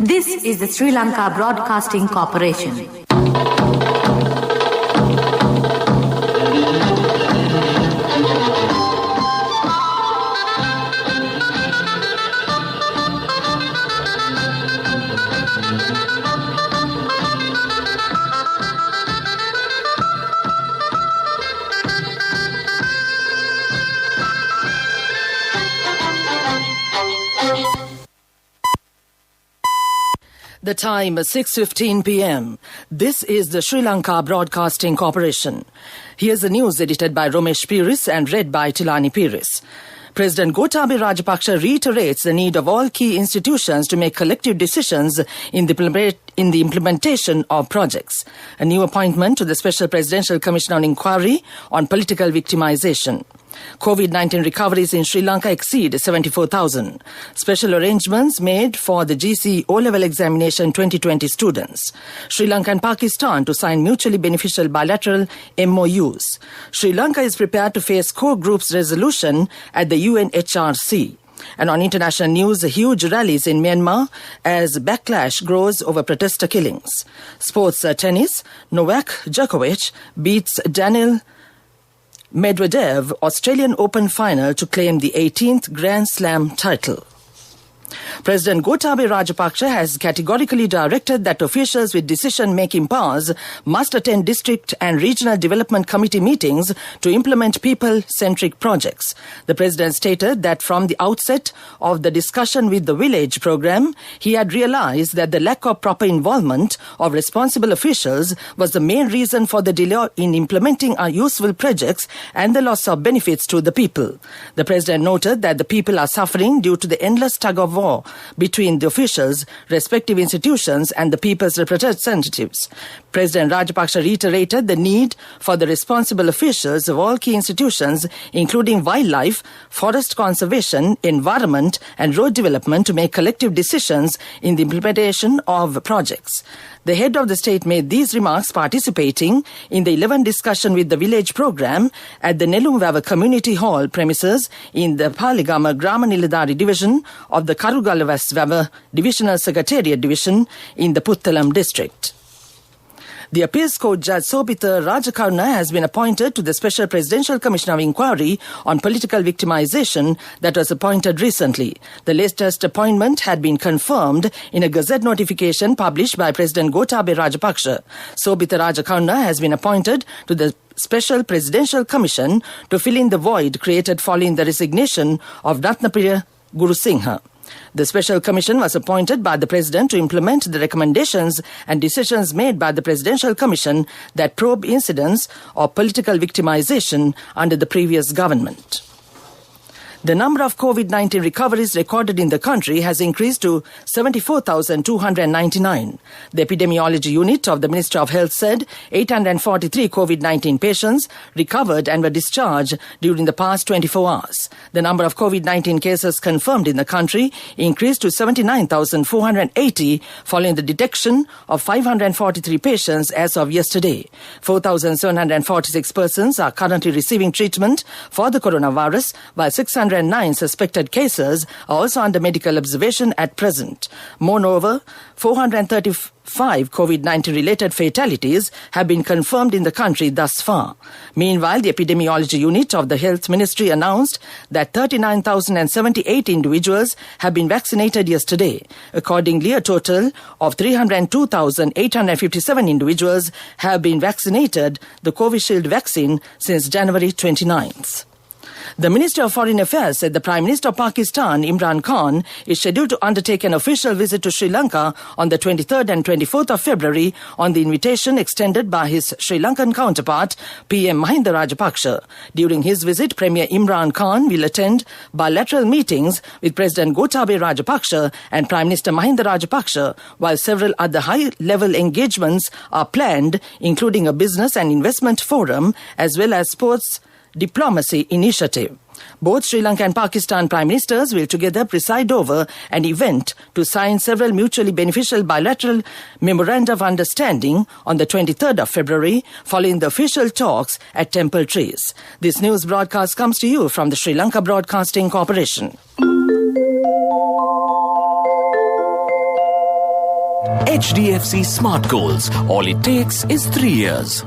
This is the Sri Lanka Broadcasting Corporation. The time is 6:15 p.m. This is the Sri Lanka Broadcasting Corporation. Here's the news edited by Romesh Piris and read by Tilani Piris. President Gotabaya Rajapaksa reiterates the need of all key institutions to make collective decisions in the implementation of projects. A new appointment to the Special Presidential Commission on Inquiry on Political Victimization. COVID-19 recoveries in Sri Lanka exceed 74,000. Special arrangements made for the GC O-level examination 2020 students. Sri Lanka and Pakistan to sign mutually beneficial bilateral MOUs. Sri Lanka is prepared to face core group's resolution at the UNHRC. And on international news, huge rallies in Myanmar as backlash grows over protester killings. Sports tennis, Novak Djokovic beats Daniil Medvedev Australian Open final to claim the 18th Grand Slam title. President Gotabaya Rajapaksa has categorically directed that officials with decision-making powers must attend district and regional development committee meetings to implement people-centric projects. The president stated that from the outset of the discussion with the village program, he had realized that the lack of proper involvement of responsible officials was the main reason for the delay in implementing our useful projects and the loss of benefits to the people. The president noted that the people are suffering due to the endless tug-of-war between the officials, respective institutions and the people's representatives. President Rajapaksa reiterated the need for the responsible officials of all key institutions, including wildlife, forest conservation, environment and road development, to make collective decisions in the implementation of projects. The head of the state made these remarks participating in the 11th discussion with the village program at the Nelumwawa Community Hall premises in the Paligama Grama Niladhari division of the Karugalawaswawa Divisional Secretariat Division in the Puttalam district. The Appeals Court Judge Sobhita Rajakaruna has been appointed to the Special Presidential Commission of Inquiry on Political Victimization that was appointed recently. The latest appointment had been confirmed in a Gazette notification published by President Gotabaya Rajapaksa. Sobhita Rajakaruna has been appointed to the Special Presidential Commission to fill in the void created following the resignation of Ratnapriya Gurusinghe. The Special Commission was appointed by the President to implement the recommendations and decisions made by the Presidential Commission that probe incidents of political victimization under the previous government. The number of COVID-19 recoveries recorded in the country has increased to 74,299. The epidemiology unit of the Ministry of Health said 843 COVID-19 patients recovered and were discharged during the past 24 hours. The number of COVID-19 cases confirmed in the country increased to 79,480 following the detection of 543 patients as of yesterday. 4,746 persons are currently receiving treatment for the coronavirus, while 609 suspected cases are also under medical observation at present. Moreover, 435 COVID-19 related fatalities have been confirmed in the country thus far. Meanwhile, the epidemiology unit of the Health Ministry announced that 39,078 individuals have been vaccinated yesterday. Accordingly, a total of 302,857 individuals have been vaccinated the Covishield vaccine since January 29th. The Minister of Foreign Affairs said the Prime Minister of Pakistan, Imran Khan, is scheduled to undertake an official visit to Sri Lanka on the 23rd and 24th of February on the invitation extended by his Sri Lankan counterpart, PM Mahinda Rajapaksa. During his visit, Premier Imran Khan will attend bilateral meetings with President Gotabaya Rajapaksa and Prime Minister Mahinda Rajapaksa, while several other high-level engagements are planned, including a business and investment forum as well as sports diplomacy initiative. Both Sri Lanka and Pakistan Prime Ministers will together preside over an event to sign several mutually beneficial bilateral memoranda of understanding on the 23rd of February, following the official talks at Temple Trees. This news broadcast comes to you from the Sri Lanka Broadcasting Corporation. HDFC Smart Goals. All it takes is 3 years.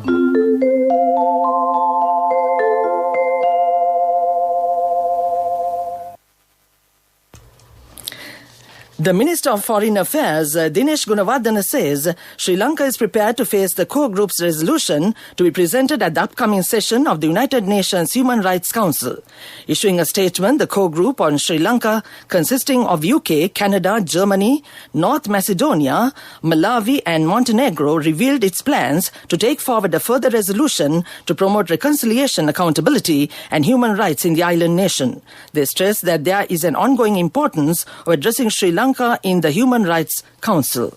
The Minister of Foreign Affairs, Dinesh Gunawardena, says Sri Lanka is prepared to face the core group's resolution to be presented at the upcoming session of the United Nations Human Rights Council. Issuing a statement, the core group on Sri Lanka, consisting of UK, Canada, Germany, North Macedonia, Malawi and Montenegro, revealed its plans to take forward a further resolution to promote reconciliation, accountability and human rights in the island nation. They stress that there is an ongoing importance of addressing Sri Lanka in the Human Rights Council.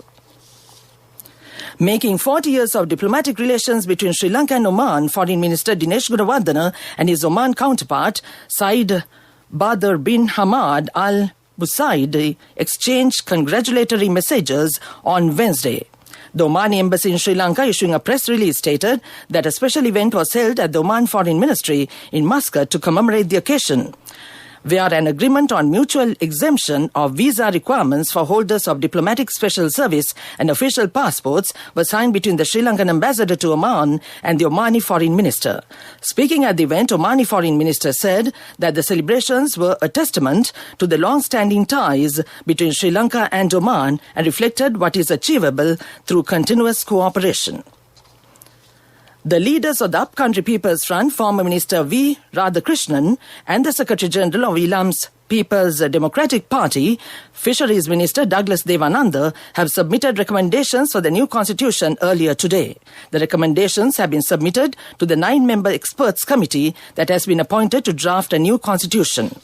Making 40 years of diplomatic relations between Sri Lanka and Oman, Foreign Minister Dinesh Gunawardena and his Oman counterpart, Said Badr bin Hamad Al Busaid, exchanged congratulatory messages on Wednesday. The Omani Embassy in Sri Lanka, issuing a press release, stated that a special event was held at the Oman Foreign Ministry in Muscat to commemorate the occasion, where an agreement on mutual exemption of visa requirements for holders of diplomatic special service and official passports was signed between the Sri Lankan ambassador to Oman and the Omani foreign minister. Speaking at the event, Omani foreign minister said that the celebrations were a testament to the long-standing ties between Sri Lanka and Oman and reflected what is achievable through continuous cooperation. The leaders of the Upcountry People's Front, former Minister V. Radhakrishnan, and the Secretary General of Elam's People's Democratic Party, Fisheries Minister Douglas Devananda, have submitted recommendations for the new constitution earlier today. The recommendations have been submitted to the 9-member experts committee that has been appointed to draft a new constitution.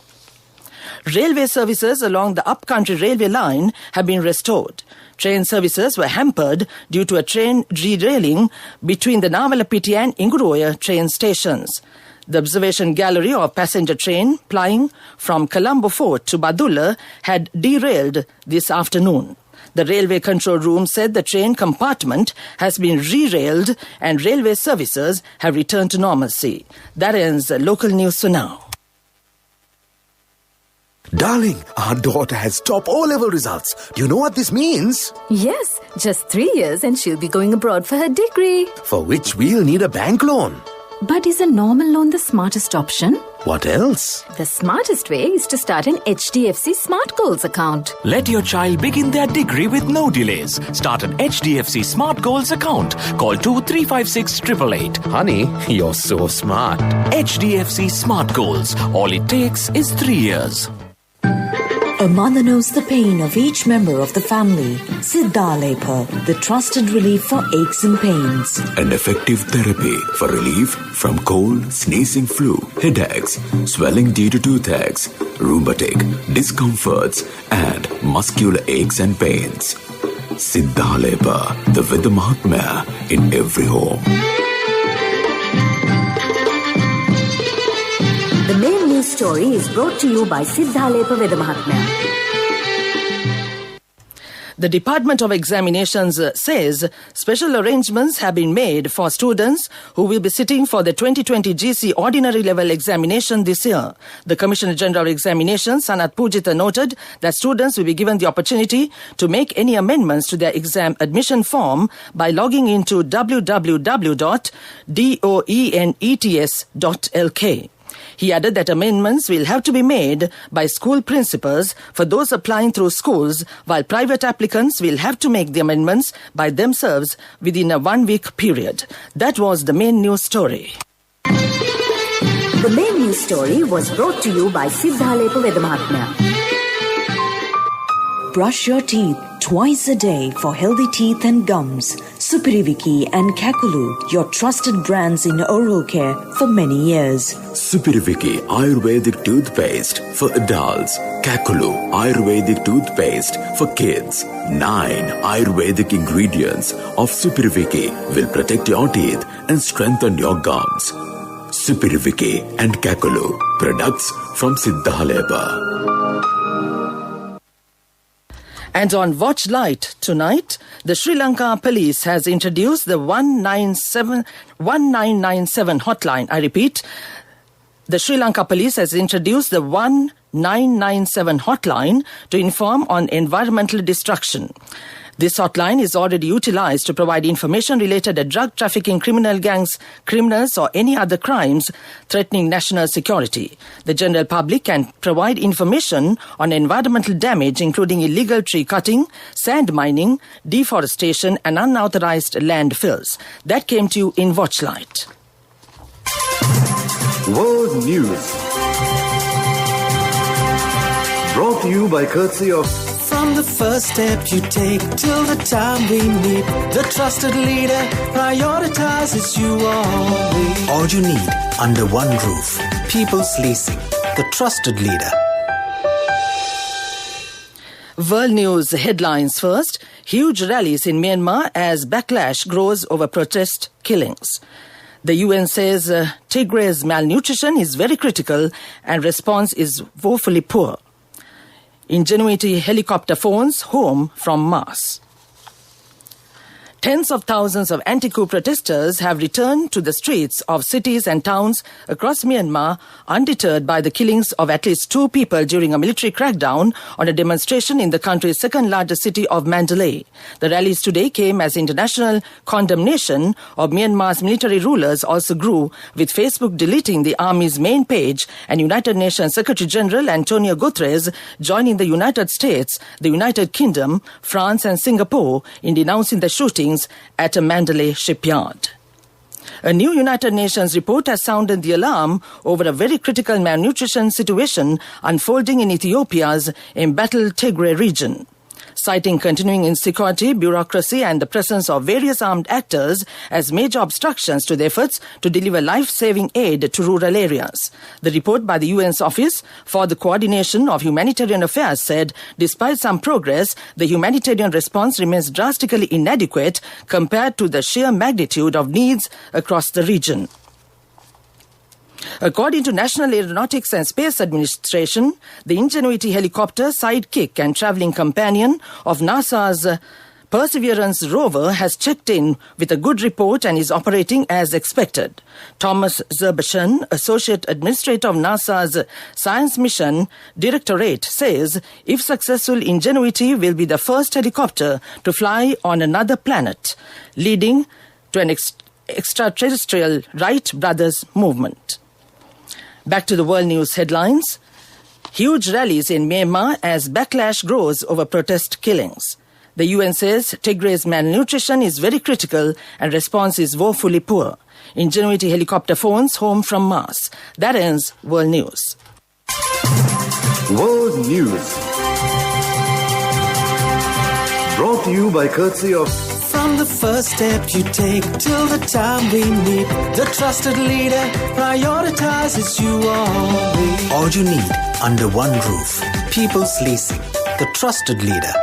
Railway services along the Upcountry Railway line have been restored. Train services were hampered due to a train derailing between the Navalapiti and Inguruoya train stations. The observation gallery of passenger train plying from Colombo Fort to Badulla had derailed this afternoon. The railway control room said the train compartment has been re-railed and railway services have returned to normalcy. That ends local news for now. Darling, our daughter has top O-level results. Do you know what this means? Yes, just 3 years and she'll be going abroad for her degree. For which we'll need a bank loan. But is a normal loan the smartest option? What else? The smartest way is to start an HDFC Smart Goals account. Let your child begin their degree with no delays. Start an HDFC Smart Goals account. Call 2356 888. Honey, you're so smart. HDFC Smart Goals. All it takes is 3 years. A mother knows the pain of each member of the family. Siddhalepa, the trusted relief for aches and pains. An effective therapy for relief from cold, sneezing, flu, headaches, swelling due to toothaches, rheumatic, discomforts, and muscular aches and pains. Siddhalepa, the Vidamahatmya in every home. The main news story is brought to you by Siddhalepa Vedamahatmya. The Department of Examinations says special arrangements have been made for students who will be sitting for the 2020 GC Ordinary Level Examination this year. The Commissioner General of Examinations, Sanat Pujita, noted that students will be given the opportunity to make any amendments to their exam admission form by logging into www.doenets.lk. He added that amendments will have to be made by school principals for those applying through schools, while private applicants will have to make the amendments by themselves within a 1-week period. That was the main news story. The main news story was brought to you by Siddhalepa Vedamahatmya. Brush your teeth twice a day for healthy teeth and gums. Supiriviki and Kakulu, your trusted brands in oral care for many years. Supiriviki Ayurvedic toothpaste for adults. Kakulu Ayurvedic toothpaste for kids. 9 Ayurvedic ingredients of Supiriviki will protect your teeth and strengthen your gums. Supiriviki and Kakulu, products from Siddhalepa. And on Watch Light tonight, the Sri Lanka Police has introduced the 1997 hotline. I repeat, the Sri Lanka Police has introduced the 1997 hotline to inform on environmental destruction. This hotline is already utilized to provide information related to drug trafficking, criminal gangs, criminals or any other crimes threatening national security. The general public can provide information on environmental damage including illegal tree cutting, sand mining, deforestation and unauthorized landfills. That came to you in Watchlight. World News. Brought to you by courtesy of... From the first step you take till the time we meet, the trusted leader prioritizes you always. All you need under one roof. People's Leasing, the trusted leader. World News headlines first. Huge rallies in Myanmar as backlash grows over protest killings. The UN says Tigray's malnutrition is very critical and response is woefully poor. Ingenuity helicopter phones home from Mars. Tens of thousands of anti-coup protesters have returned to the streets of cities and towns across Myanmar, undeterred by the killings of at least 2 people during a military crackdown on a demonstration in the country's second largest city of Mandalay. The rallies today came as international condemnation of Myanmar's military rulers also grew, with Facebook deleting the army's main page and United Nations Secretary General Antonio Guterres joining the United States, the United Kingdom, France and Singapore in denouncing the shooting at a Mandalay shipyard. A new United Nations report has sounded the alarm over a very critical malnutrition situation unfolding in Ethiopia's embattled Tigray region. Citing continuing insecurity, bureaucracy and the presence of various armed actors as major obstructions to the efforts to deliver life-saving aid to rural areas. The report by the UN's Office for the Coordination of Humanitarian Affairs said, despite some progress, the humanitarian response remains drastically inadequate compared to the sheer magnitude of needs across the region. According to National Aeronautics and Space Administration, the Ingenuity helicopter, sidekick and travelling companion of NASA's Perseverance rover has checked in with a good report and is operating as expected. Thomas Zerbashan, Associate Administrator of NASA's Science Mission Directorate, says if successful, Ingenuity will be the first helicopter to fly on another planet, leading to an extraterrestrial Wright brothers movement. Back to the world news headlines. Huge rallies in Myanmar as backlash grows over protest killings. The UN says Tigray's malnutrition is very critical and response is woefully poor. Ingenuity helicopter phones home from Mars. That ends World News. World News. Brought to you by courtesy of... From the first step you take till the time we meet, the trusted leader prioritizes you always. All you need under one roof. People's Leasing, the trusted leader.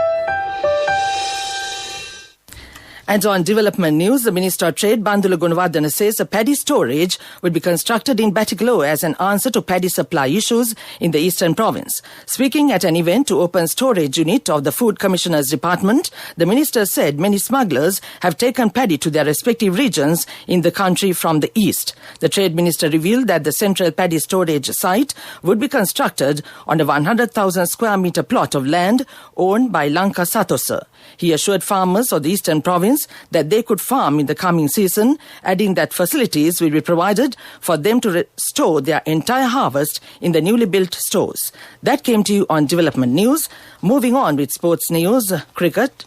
And on development news, the Minister of Trade, Bandula Gunawardena, says a paddy storage will be constructed in Batticaloa as an answer to paddy supply issues in the eastern province. Speaking at an event to open storage unit of the Food Commissioner's Department, the Minister said many smugglers have taken paddy to their respective regions in the country from the east. The Trade Minister revealed that the central paddy storage site would be constructed on a 100,000 square metre plot of land owned by Lanka Satosa. He assured farmers of the eastern province that they could farm in the coming season, adding that facilities will be provided for them to store their entire harvest in the newly built stores. That came to you on development news. Moving on with sports news, cricket.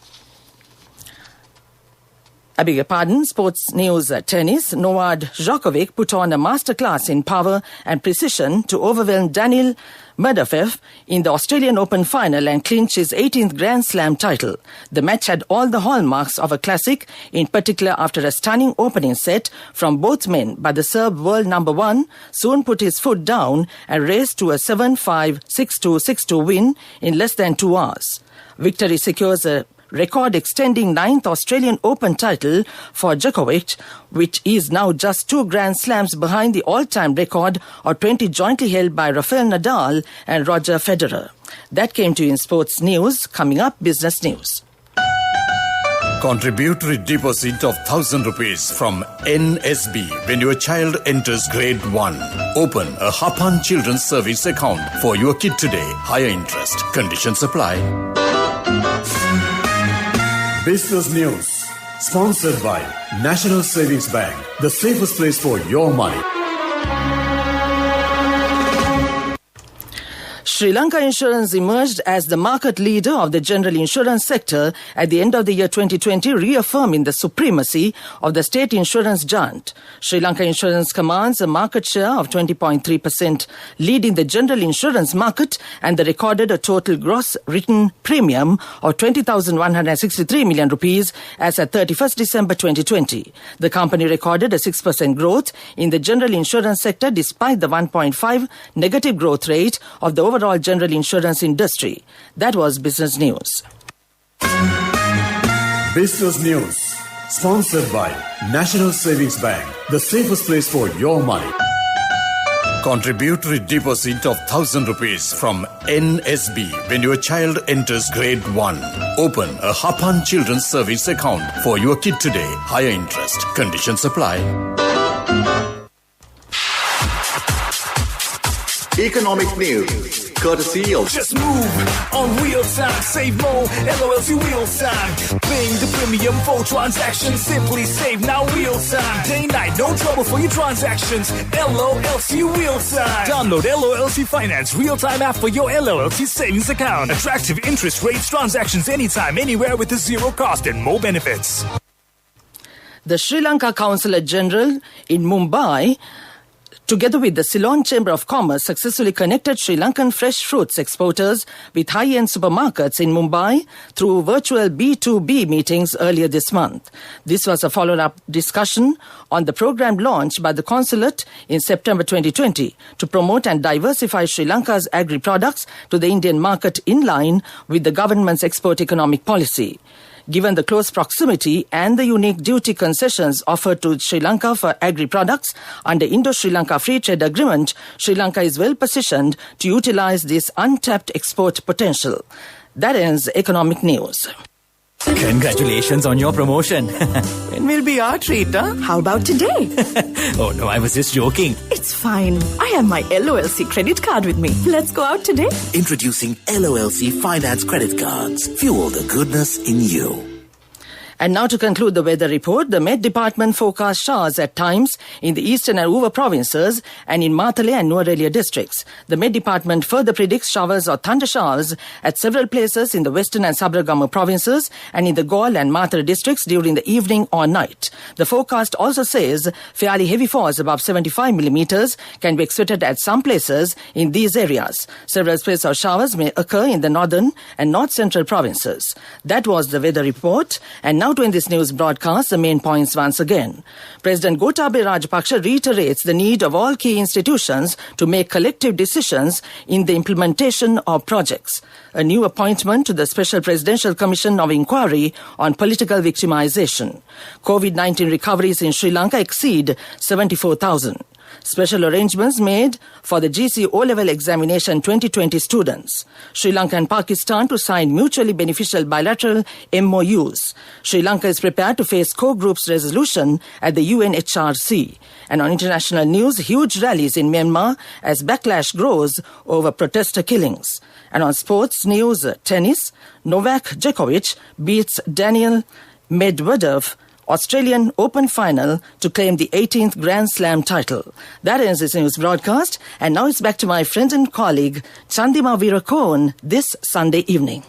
I beg your pardon, sports news, tennis. Novak Djokovic put on a masterclass in power and precision to overwhelm Daniil Medvedev in the Australian Open final and clinch his 18th Grand Slam title. The match had all the hallmarks of a classic, in particular after a stunning opening set from both men, but the Serb world number 1 soon put his foot down and raced to a 7-5, 6-2, 6-2 win in less than 2 hours. Victory secures a record-extending 9th Australian Open title for Djokovic, which is now just 2 Grand Slams behind the all-time record of 20 jointly held by Rafael Nadal and Roger Federer. That came to you in sports news. Coming up, business news. Contributory deposit of 1,000 rupees from NSB when your child enters grade 1. Open a Hapan Children's Service account for your kid today. Higher interest. Conditions apply. Business News. Sponsored by National Savings Bank, the safest place for your money. Sri Lanka Insurance emerged as the market leader of the general insurance sector at the end of the year 2020, reaffirming the supremacy of the state insurance giant. Sri Lanka Insurance commands a market share of 20.3%, leading the general insurance market, and they recorded a total gross written premium of 20,163 million rupees as at 31st December 2020. The company recorded a 6% growth in the general insurance sector despite the 1.5 negative growth rate of the overall general insurance industry. That was Business News. Business News. Sponsored by National Savings Bank, the safest place for your money. Contributory deposit of 1,000 rupees from NSB when your child enters grade 1. Open a Hapan Children's Service account for your kid today. Higher interest. Conditions apply. Economic news. Courtesy of Just move on real time, save more, LOLC real time. Paying the premium for transactions, simply save now real time. Day night, no trouble for your transactions. LOLC real time. Download LOLC Finance real time app for your LOLC savings account. Attractive interest rates, transactions anytime, anywhere with a zero cost and more benefits. The Sri Lanka Consulate General in Mumbai, together with the Ceylon Chamber of Commerce, successfully connected Sri Lankan fresh fruits exporters with high-end supermarkets in Mumbai through virtual B2B meetings earlier this month. This was a follow-up discussion on the program launched by the consulate in September 2020 to promote and diversify Sri Lanka's agri-products to the Indian market in line with the government's export economic policy. Given the close proximity and the unique duty concessions offered to Sri Lanka for agri-products under Indo-Sri Lanka Free Trade Agreement, Sri Lanka is well positioned to utilize this untapped export potential. That ends economic news. Congratulations on your promotion. It will be our treat, huh? How about today? Oh no, I was just joking. It's fine. I have my LOLC credit card with me. Let's go out today. Introducing LOLC Finance Credit Cards. Fuel the goodness in you. And now to conclude the weather report, the Met Department forecast showers at times in the eastern and Uva provinces and in Matale and Nuwara districts. The Met Department further predicts showers or thunder showers at several places in the western and Sabaragamu provinces and in the Galle and Matare districts during the evening or night. The forecast also says fairly heavy falls above 75 millimeters can be expected at some places in these areas. Several spells of showers may occur in the northern and north central provinces. That was the weather report. And now to end this news broadcast, the main points once again. President Gotabaya Rajapaksa reiterates the need of all key institutions to make collective decisions in the implementation of projects. A new appointment to the Special Presidential Commission of Inquiry on Political Victimization. COVID-19 recoveries in Sri Lanka exceed 74,000. Special arrangements made for the GC O-Level examination 2020 students. Sri Lanka and Pakistan to sign mutually beneficial bilateral MOUs. Sri Lanka is prepared to face core group's resolution at the UNHRC. And on international news, huge rallies in Myanmar as backlash grows over protester killings. And on sports news, tennis, Novak Djokovic beats Daniel Medvedev Australian Open final to claim the 18th Grand Slam title. That ends this news broadcast, and now it's back to my friend and colleague Chandima Veerakoon this Sunday evening.